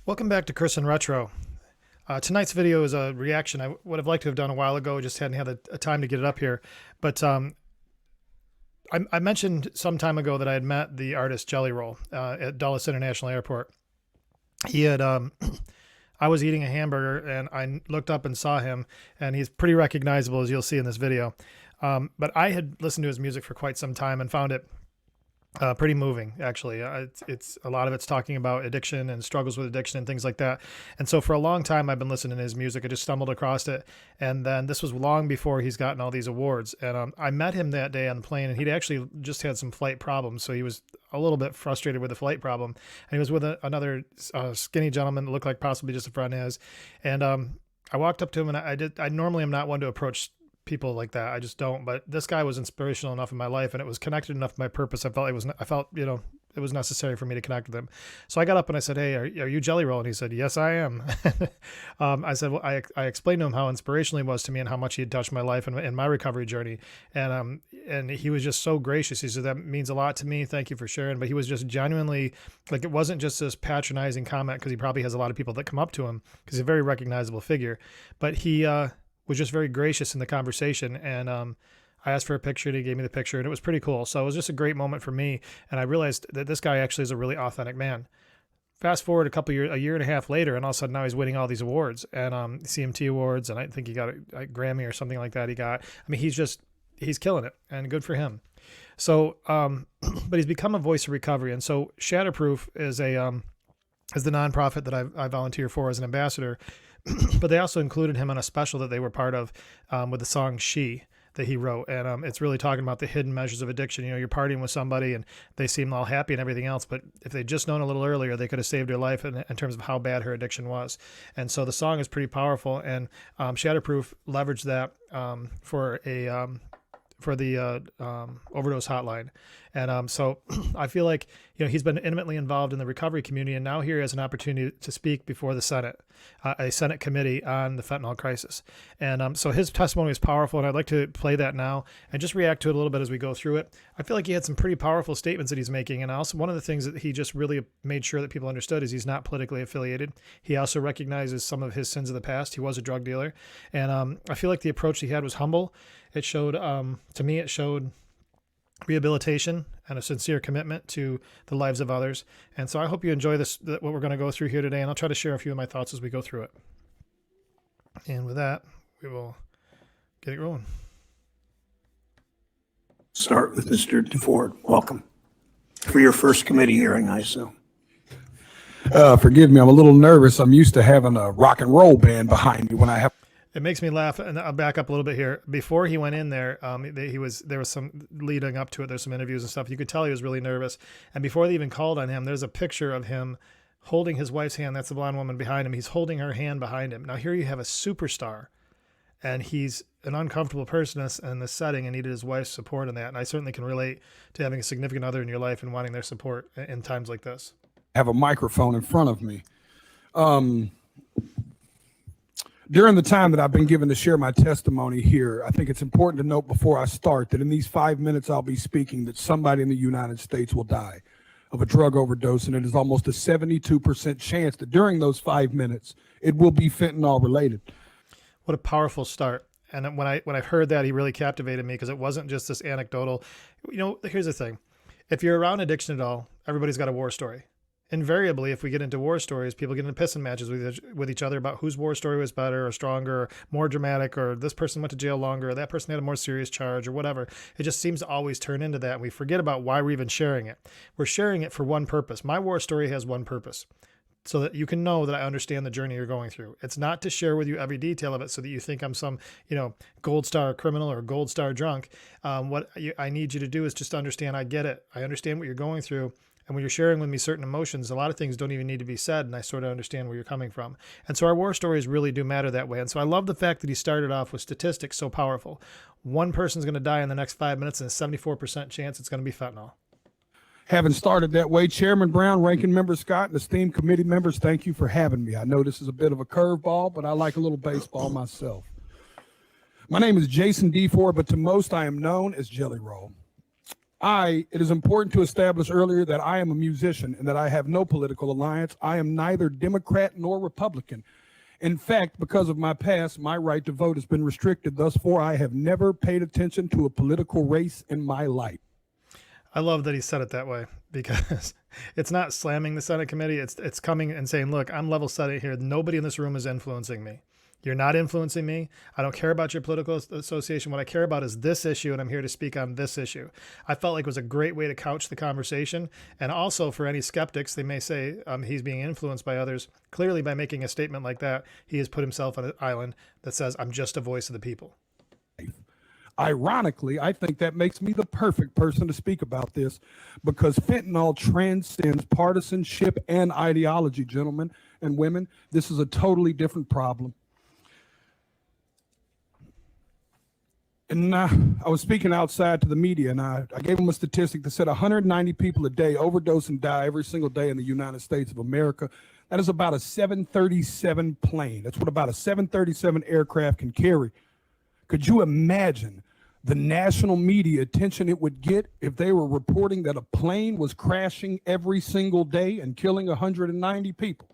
Welcome back to Chris and Retro. Tonight's video is a reaction I would have liked to have done a while ago, just hadn't had a time to get it up here. But I mentioned some time ago that I had met the artist Jelly Roll at Dulles International Airport. He had, I was eating a hamburger and I looked up and saw him, and he's pretty recognizable, as you'll see in this video. But I had listened to his music for quite some time and found it pretty moving, actually. It's a lot of it's talking about addiction and struggles with addiction and things like that. And so for a long time, I've been listening to his music. I just stumbled across it. And then this was long before he's gotten all these awards. And I met him that day on the plane, and he'd actually just had some flight problems. So he was a little bit frustrated with the flight problem. And he was with another skinny gentleman that looked like possibly just a friend of his. And I walked up to him, and I normally am not one to approach people like that. I just don't. But this guy was inspirational enough in my life, and it was connected enough to my purpose. I felt it was necessary for me to connect with him. So I got up and I said, "Hey, are you Jelly Roll?" And he said, "Yes, I am." I said, well, I explained to him how inspirational he was to me and how much he had touched my life and my recovery journey. And he was just so gracious. He said, "That means a lot to me. Thank you for sharing." But he was just genuinely, like, it wasn't just this patronizing comment, because he probably has a lot of people that come up to him because he's a very recognizable figure. But he was just very gracious in the conversation. And I asked for a picture, and he gave me the picture, and it was pretty cool. So it was just a great moment for me. And I realized that this guy actually is a really authentic man. Fast forward a year and a half later, and all of a sudden now he's winning all these awards, and CMT awards, and I think he got a Grammy or something like that. I mean, he's killing it, and good for him. So, but he's become a voice of recovery. And so Shatterproof is the nonprofit that I volunteer for as an ambassador. But they also included him on a special that they were part of with the song She that he wrote. And it's really talking about the hidden measures of addiction. You know, you're partying with somebody and they seem all happy and everything else, but if they'd just known a little earlier, they could have saved her life in terms of how bad her addiction was. And so the song is pretty powerful. And Shatterproof leveraged that for the overdose hotline. And so I feel like, he's been intimately involved in the recovery community, and now here he has an opportunity to speak before the Senate, a Senate committee on the fentanyl crisis. And so his testimony is powerful, and I'd like to play that now and just react to it a little bit as we go through it. I feel like he had some pretty powerful statements that he's making. And also, one of the things that he just really made sure that people understood is he's not politically affiliated. He also recognizes some of his sins of the past. He was a drug dealer. And I feel like the approach he had was humble. It showed, to me, it showed rehabilitation and a sincere commitment to the lives of others. And so I hope you enjoy what we're going to go through here today, and I'll try to share a few of my thoughts as we go through it. And with that, we will get it rolling. Start with Mr. DeFord. Welcome for your first committee hearing, I assume. Forgive me, I'm a little nervous. I'm used to having a rock and roll band behind me when I have. It makes me laugh, and I'll back up a little bit here. Before he went in there, there was some leading up to it. There's some interviews and stuff. You could tell he was really nervous. And before they even called on him, there's a picture of him holding his wife's hand. That's the blonde woman behind him. He's holding her hand behind him. Now here you have a superstar, and he's an uncomfortable person in this setting and needed his wife's support in that. And I certainly can relate to having a significant other in your life and wanting their support in times like this. Have a microphone in front of me. During the time that I've been given to share my testimony here, I think it's important to note before I start that in these 5 minutes I'll be speaking that somebody in the United States will die of a drug overdose, and it is almost a 72% chance that during those 5 minutes it will be fentanyl related. What a powerful start. And when I heard that, he really captivated me, because it wasn't just this anecdotal. Here's the thing. If you're around addiction at all, everybody's got a war story. Invariably, if we get into war stories, people get into pissing matches with each other about whose war story was better or stronger or more dramatic, or this person went to jail longer, or that person had a more serious charge, or whatever. It just seems to always turn into that, and we forget about why we're even sharing it. We're sharing it for one purpose. My war story has one purpose, so that you can know that I understand the journey you're going through. It's not to share with you every detail of it so that you think I'm some, gold star criminal or gold star drunk. What I need you to do is just understand I get it. I understand what you're going through. And when you're sharing with me certain emotions, a lot of things don't even need to be said, and I sort of understand where you're coming from. And so our war stories really do matter that way. And so I love the fact that he started off with statistics so powerful. One person's going to die in the next 5 minutes, and a 74% chance it's going to be fentanyl. Having started that way, Chairman Brown, Ranking Member Scott, and esteemed committee members, thank you for having me. I know this is a bit of a curveball, but I like a little baseball myself. My name is Jason DeFord, but to most I am known as Jelly Roll. It is important to establish earlier that I am a musician and that I have no political alliance. I am neither Democrat nor Republican. In fact, because of my past, my right to vote has been restricted. Thus far, I have never paid attention to a political race in my life. I love that he said it that way, because it's not slamming the Senate committee. It's coming and saying, look, I'm level setting here. Nobody in this room is influencing me. You're not influencing me. I don't care about your political association. What I care about is this issue, and I'm here to speak on this issue. I felt like it was a great way to couch the conversation. And also for any skeptics, they may say he's being influenced by others. Clearly, by making a statement like that, he has put himself on an island that says, I'm just a voice of the people. Ironically, I think that makes me the perfect person to speak about this, because fentanyl transcends partisanship and ideology, gentlemen and women. This is a totally different problem. And I was speaking outside to the media, and I gave them a statistic that said 190 people a day overdose and die every single day in the United States of America. That is about a 737 plane. That's what about a 737 aircraft can carry. Could you imagine the national media attention it would get if they were reporting that a plane was crashing every single day and killing 190 people?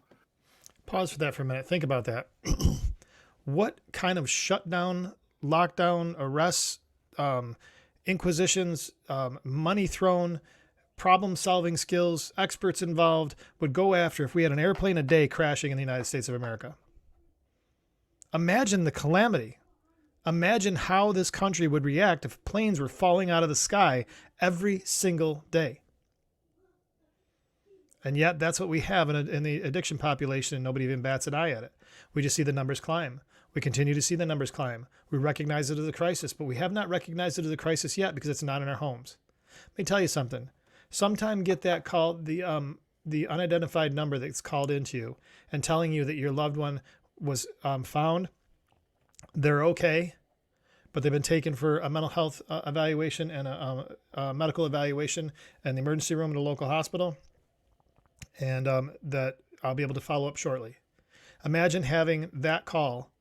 Pause for that for a minute. Think about that. What kind of shutdown, lockdown, arrests, inquisitions, money thrown, problem-solving skills, experts involved would go after if we had an airplane a day crashing in the United States of America? Imagine the calamity. Imagine how this country would react if planes were falling out of the sky every single day. And yet that's what we have in the addiction population, and nobody even bats an eye at it. We just see the numbers climb. We continue to see the numbers climb. We recognize it as a crisis, but we have not recognized it as a crisis yet because it's not in our homes. Let me tell you something. Sometime get that call, the unidentified number that's called into you and telling you that your loved one was found. They're okay, but they've been taken for a mental health evaluation and a medical evaluation in the emergency room at a local hospital, and that I'll be able to follow up shortly. Imagine having that call.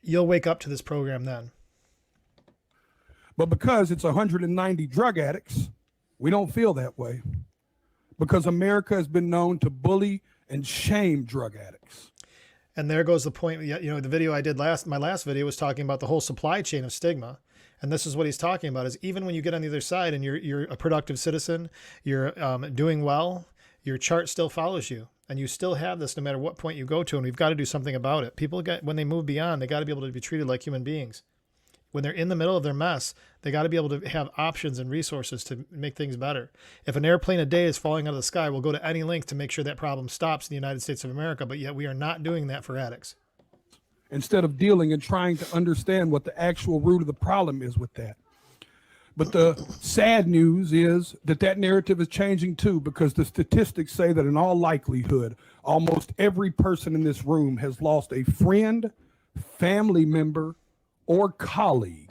You'll wake up to this program then. But because it's 190 drug addicts, we don't feel that way, because America has been known to bully and shame drug addicts. And there goes the point. You know, the video I did my last video was talking about the whole supply chain of stigma. And this is what he's talking about, is even when you get on the other side and you're a productive citizen, you're doing well, your chart still follows you. And you still have this no matter what point you go to. And we've got to do something about it. People, when they move beyond, they got to be able to be treated like human beings. When they're in the middle of their mess, they got to be able to have options and resources to make things better. If an airplane a day is falling out of the sky, we'll go to any length to make sure that problem stops in the United States of America, but yet we are not doing that for addicts. Instead of dealing and trying to understand what the actual root of the problem is with that. But the sad news is that narrative is changing too, because the statistics say that in all likelihood, almost every person in this room has lost a friend, family member, or colleague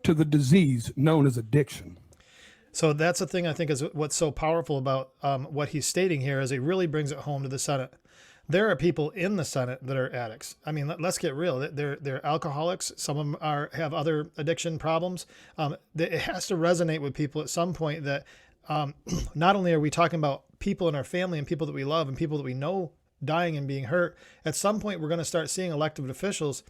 to the disease known as addiction. So that's the thing I think is what's so powerful about what he's stating here, is he really brings it home to the Senate. There are people in the Senate that are addicts. I mean, let's get real. They're alcoholics. Some of them have other addiction problems. It has to resonate with people at some point that not only are we talking about people in our family and people that we love and people that we know dying and being hurt, at some point we're going to start seeing elected officials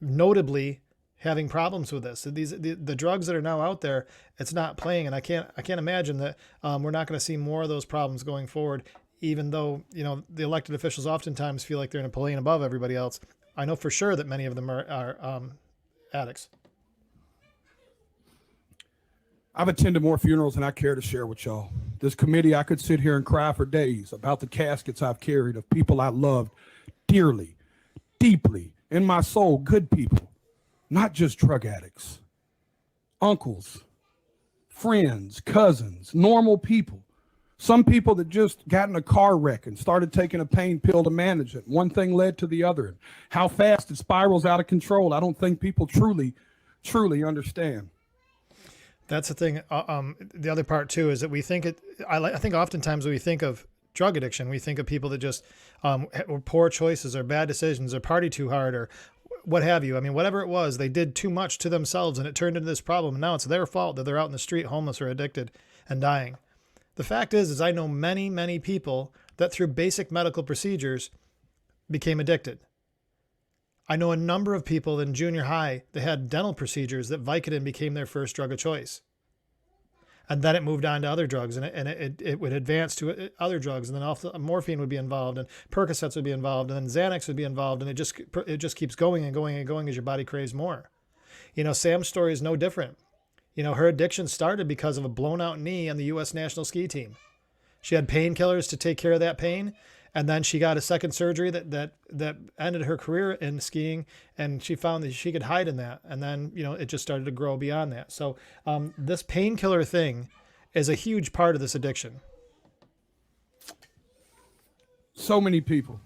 notably having problems with this. The drugs that are now out there, it's not playing, and I can't imagine that we're not going to see more of those problems going forward. Even though, you know, the elected officials oftentimes feel like they're in a plane above everybody else, I know for sure that many of them are addicts. I've attended more funerals than I care to share with y'all. This committee, I could sit here and cry for days about the caskets I've carried of people I loved dearly, deeply, in my soul, good people, not just drug addicts, uncles, friends, cousins, normal people. Some people that just got in a car wreck and started taking a pain pill to manage it. One thing led to the other. And how fast it spirals out of control, I don't think people truly understand. That's the thing. The other part too is that we think I think oftentimes when we think of drug addiction, we think of people that just were poor choices or bad decisions or party too hard or what have you. I mean, whatever it was, they did too much to themselves and it turned into this problem. And now it's their fault that they're out in the street homeless or addicted and dying. The fact is I know many, many people that through basic medical procedures became addicted. I know a number of people in junior high that had dental procedures that Vicodin became their first drug of choice. And then it moved on to other drugs, and it would advance to other drugs, and then also morphine would be involved, and Percocets would be involved, and then Xanax would be involved, and it just keeps going and going and going as your body craves more. You know, Sam's story is no different. You know, her addiction started because of a blown out knee on the U.S. national ski team. She had painkillers to take care of that pain, and then she got a second surgery that ended her career in skiing, and she found that she could hide in that. And then, you know, it just started to grow beyond that. So this painkiller thing is a huge part of this addiction. So many people.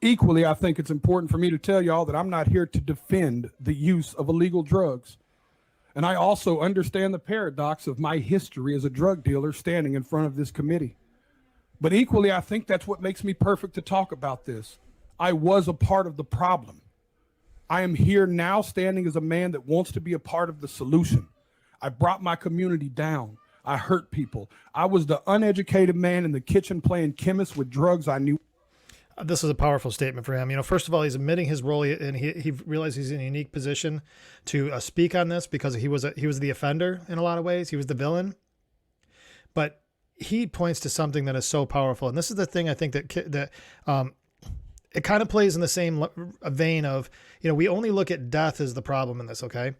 Equally, I think it's important for me to tell y'all that I'm not here to defend the use of illegal drugs. And I also understand the paradox of my history as a drug dealer standing in front of this committee. But equally, I think that's what makes me perfect to talk about this. I was a part of the problem. I am here now standing as a man that wants to be a part of the solution. I brought my community down. I hurt people. I was the uneducated man in the kitchen playing chemist with drugs I knew. This is a powerful statement for him. You know, first of all, he's admitting his role, and he realized he's in a unique position to speak on this because he was the offender in a lot of ways. He was the villain. But he points to something that is so powerful. And this is the thing I think that it kind of plays in the same vein of, you know, we only look at death as the problem in this, okay?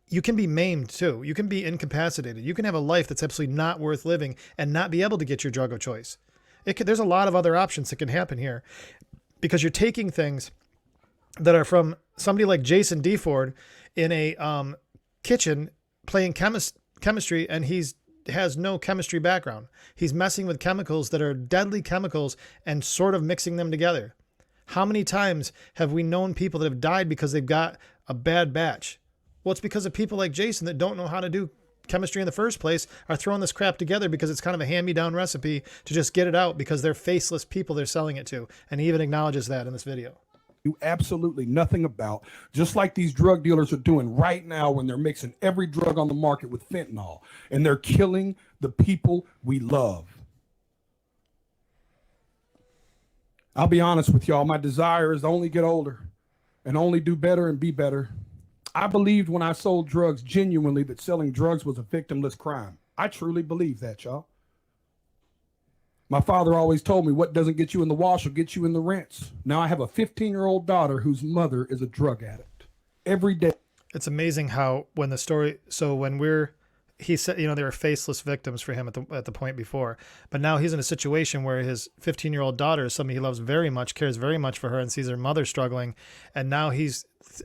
You can be maimed too. You can be incapacitated. You can have a life that's absolutely not worth living and not be able to get your drug of choice. There's a lot of other options that can happen here because you're taking things that are from somebody like Jason DeFord in a kitchen playing chemistry, and has no chemistry background. He's messing with chemicals that are deadly chemicals and sort of mixing them together. How many times have we known people that have died because they've got a bad batch? Well, it's because of people like Jason that don't know how to do chemistry in the first place are throwing this crap together because it's kind of a hand-me-down recipe to just get it out because they're faceless people they're selling it to. And he even acknowledges that in this video. Do absolutely nothing about, just like these drug dealers are doing right now when they're mixing every drug on the market with fentanyl, and they're killing the people we love. I'll be honest with y'all, my desire is to only get older and only do better and be better. I believed when I sold drugs genuinely that selling drugs was a victimless crime. I truly believe that, y'all. My father always told me what doesn't get you in the wash will get you in the rinse. Now I have a 15-year-old daughter whose mother is a drug addict. Every day. It's amazing how when he said, you know, they were faceless victims for him at the point before, but now he's in a situation where his 15-year-old daughter is somebody he loves very much, cares very much for her, and sees her mother struggling, and now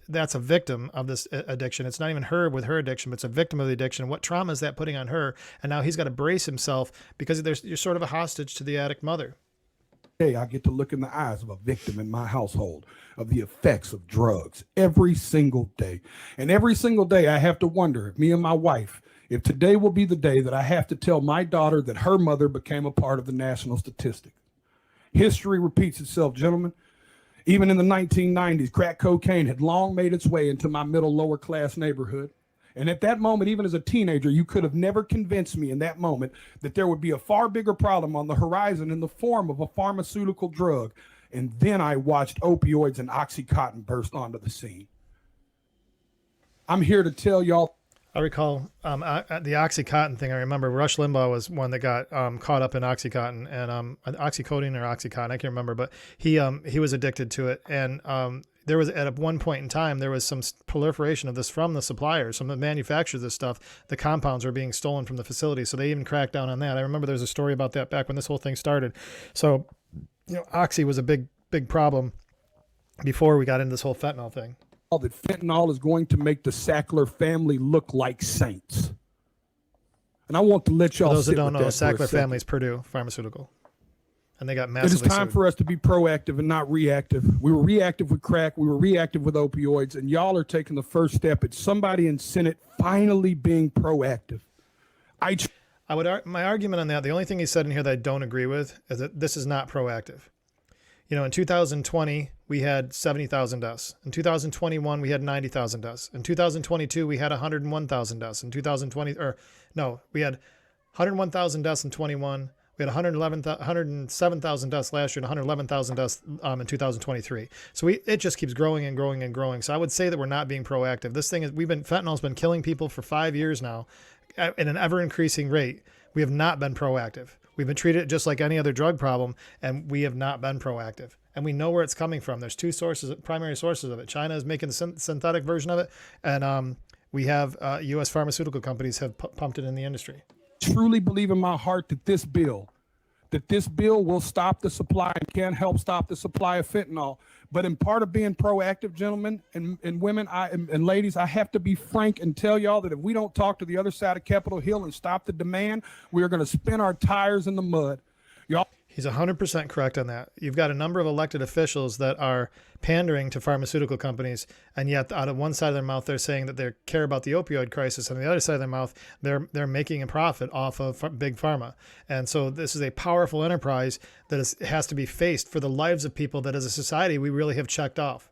that's a victim of this addiction. It's not even her with her addiction, but it's a victim of the addiction. What trauma is that putting on her? And now he's got to brace himself because you're sort of a hostage to the addict mother. Hey, I get to look in the eyes of a victim in my household of the effects of drugs every single day. And every single day I have to wonder if me and my wife, if today will be the day that I have to tell my daughter that her mother became a part of the national statistic. History repeats itself, gentlemen. Even in the 1990s, crack cocaine had long made its way into my middle lower class neighborhood. And at that moment, even as a teenager, you could have never convinced me in that moment that there would be a far bigger problem on the horizon in the form of a pharmaceutical drug. And then I watched opioids and Oxycontin burst onto the scene. I'm here to tell y'all. I recall the Oxycontin thing. I remember Rush Limbaugh was one that got caught up in Oxycontin and oxycodone or Oxycontin. I can't remember, but he was addicted to it. And there was at one point in time, there was some proliferation of this from the suppliers, from the manufacturers of this stuff. The compounds were being stolen from the facility. So they even cracked down on that. I remember there was a story about that back when this whole thing started. So, you know, Oxy was a big problem before we got into this whole fentanyl thing. That fentanyl is going to make the Sackler family look like saints. And I want to let y'all For those sit that don't with know, that for a Sackler second. Family's Purdue Pharmaceutical. And they got It massively is time sued. for us to be proactive and not reactive. We were reactive with crack. We were reactive with opioids. And y'all are taking the first step at somebody in Senate finally being proactive. My argument on that, the only thing he said in here that I don't agree with is that this is not proactive. In 2020, we had 70,000 deaths. In 2021, we had 90,000 deaths. In 2022, we had 101,000 deaths. In 2020, we had 101,000 deaths in 21. We had 107,000 deaths last year and 111,000 deaths in 2023. So it just keeps growing and growing and growing. So I would say that we're not being proactive. Fentanyl's been killing people for 5 years now at an ever increasing rate. We have not been proactive. We've been treated just like any other drug problem, and we have not been proactive. And we know where it's coming from. There's two primary sources of it. China is making the synthetic version of it, and we have U.S. pharmaceutical companies have pumped it in the industry. Truly believe in my heart that this bill will stop the supply and can help stop the supply of fentanyl. But in part of being proactive, gentlemen and women and ladies, I have to be frank and tell y'all that if we don't talk to the other side of Capitol Hill and stop the demand, we are going to spin our tires in the mud. Y'all. He's 100% correct on that. You've got a number of elected officials that are pandering to pharmaceutical companies, and yet out of one side of their mouth, they're saying that they care about the opioid crisis, and on the other side of their mouth, they're making a profit off of big pharma. And so this is a powerful enterprise that has to be faced for the lives of people that as a society we really have checked off.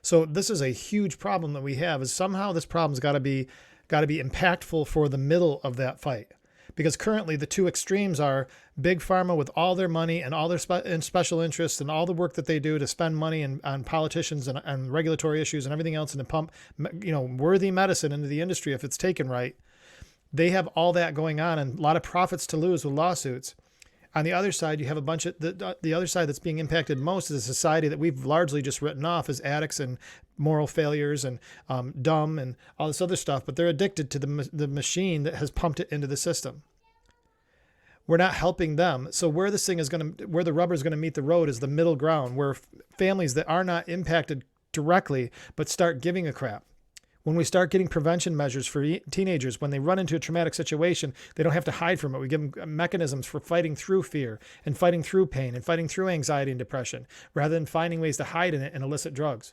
So this is a huge problem that we have, is somehow this problem's got to be impactful for the middle of that fight. Because currently the two extremes are big pharma with all their money and all their special interests and all the work that they do to spend money on politicians and regulatory issues and everything else, and to pump worthy medicine into the industry if it's taken right. They have all that going on and a lot of profits to lose with lawsuits. On the other side, you have a bunch of the other side that's being impacted most is a society that we've largely just written off as addicts and moral failures and dumb and all this other stuff, but they're addicted to the machine that has pumped it into the system. We're not helping them. So where the rubber is going to meet the road is the middle ground, where families that are not impacted directly but start giving a crap. When we start getting prevention measures for teenagers, when they run into a traumatic situation, they don't have to hide from it. We give them mechanisms for fighting through fear and fighting through pain and fighting through anxiety and depression, rather than finding ways to hide in it and illicit drugs.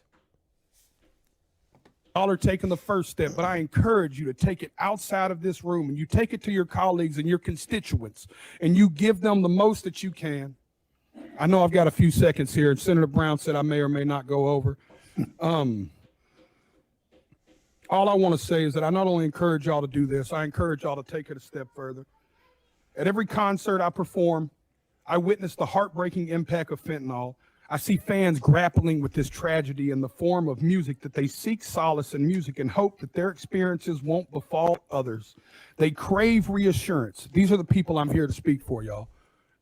Y'all are taking the first step, but I encourage you to take it outside of this room, and you take it to your colleagues and your constituents, and you give them the most that you can. I know I've got a few seconds here, and Senator Brown said I may or may not go over. All I want to say is that I not only encourage y'all to do this, I encourage y'all to take it a step further. At every concert I perform, I witness the heartbreaking impact of fentanyl. I see fans grappling with this tragedy in the form of music, that they seek solace in music and hope that their experiences won't befall others. They crave reassurance. These are the people I'm here to speak for, y'all.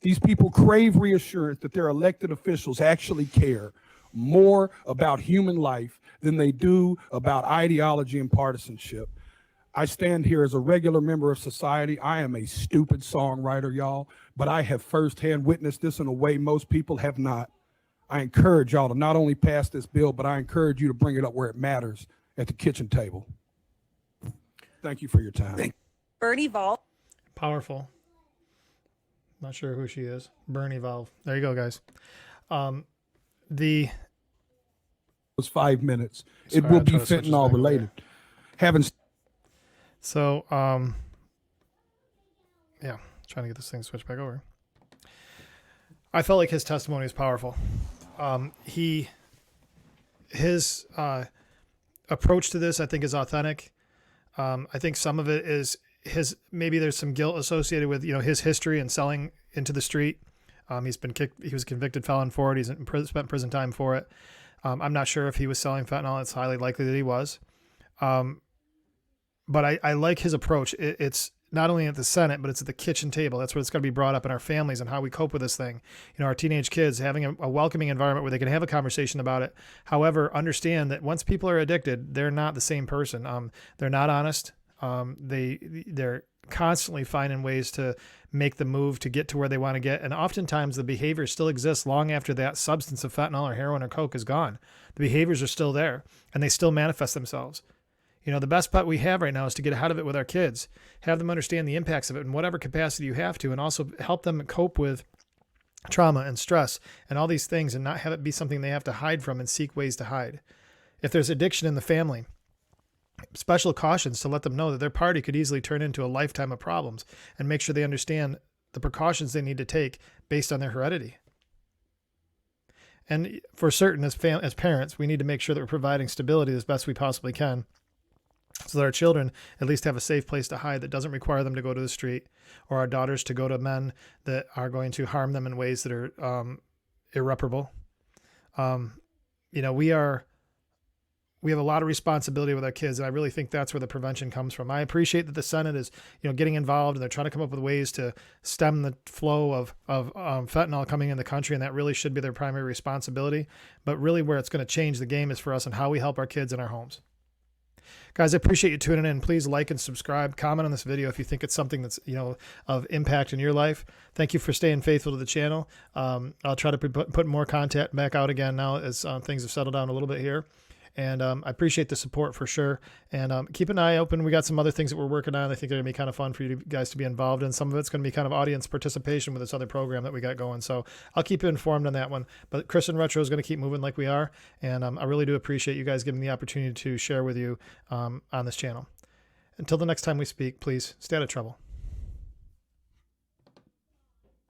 These people crave reassurance that their elected officials actually care more about human life than they do about ideology and partisanship. I stand here as a regular member of society. I am a stupid songwriter, y'all, but I have firsthand witnessed this in a way most people have not. I encourage y'all to not only pass this bill, but I encourage you to bring it up where it matters, at the kitchen table. Thank you for your time. Bernie Vol. Powerful. Not sure who she is. Bernie Valve. There you go, guys. It was 5 minutes. Sorry, it will I'll be try to switch this fentanyl back related. So, yeah, trying to get this thing switched back over. I felt like his testimony was powerful. His approach to this, I think, is authentic. I think some of it is maybe there's some guilt associated with, his history and selling into the street. He was convicted felon for it. He's spent prison time for it. I'm not sure if he was selling fentanyl. It's highly likely that he was. But I like his approach. It's not only at the Senate, but it's at the kitchen table. That's where it's got to be brought up in our families and how we cope with this thing. Our teenage kids, having a welcoming environment where they can have a conversation about it. However, understand that once people are addicted, they're not the same person. They're not honest. They're constantly finding ways to make the move to get to where they want to get. And oftentimes the behavior still exists long after that substance of fentanyl or heroin or coke is gone. The behaviors are still there and they still manifest themselves. The best bet we have right now is to get ahead of it with our kids, have them understand the impacts of it in whatever capacity you have to, and also help them cope with trauma and stress and all these things, and not have it be something they have to hide from and seek ways to hide. If there's addiction in the family, special cautions to let them know that their party could easily turn into a lifetime of problems, and make sure they understand the precautions they need to take based on their heredity. And for certain, as parents, we need to make sure that we're providing stability as best we possibly can, so that our children at least have a safe place to hide that doesn't require them to go to the street, or our daughters to go to men that are going to harm them in ways that are irreparable. We have a lot of responsibility with our kids, and I really think that's where the prevention comes from. I appreciate that the Senate is, getting involved, and they're trying to come up with ways to stem the flow of fentanyl coming in the country, and that really should be their primary responsibility. But really, where it's going to change the game is for us and how we help our kids in our homes. Guys, I appreciate you tuning in. Please like and subscribe. Comment on this video if you think it's something that's of impact in your life. Thank you for staying faithful to the channel. I'll try to put more content back out again now as things have settled down a little bit here. And I appreciate the support for sure. And keep an eye open. We got some other things that we're working on. I think they're going to be kind of fun for you guys to be involved in. Some of it's going to be kind of audience participation with this other program that we got going. So I'll keep you informed on that one. But Chris and Retro is going to keep moving like we are. And I really do appreciate you guys giving me the opportunity to share with you on this channel. Until the next time we speak, please stay out of trouble.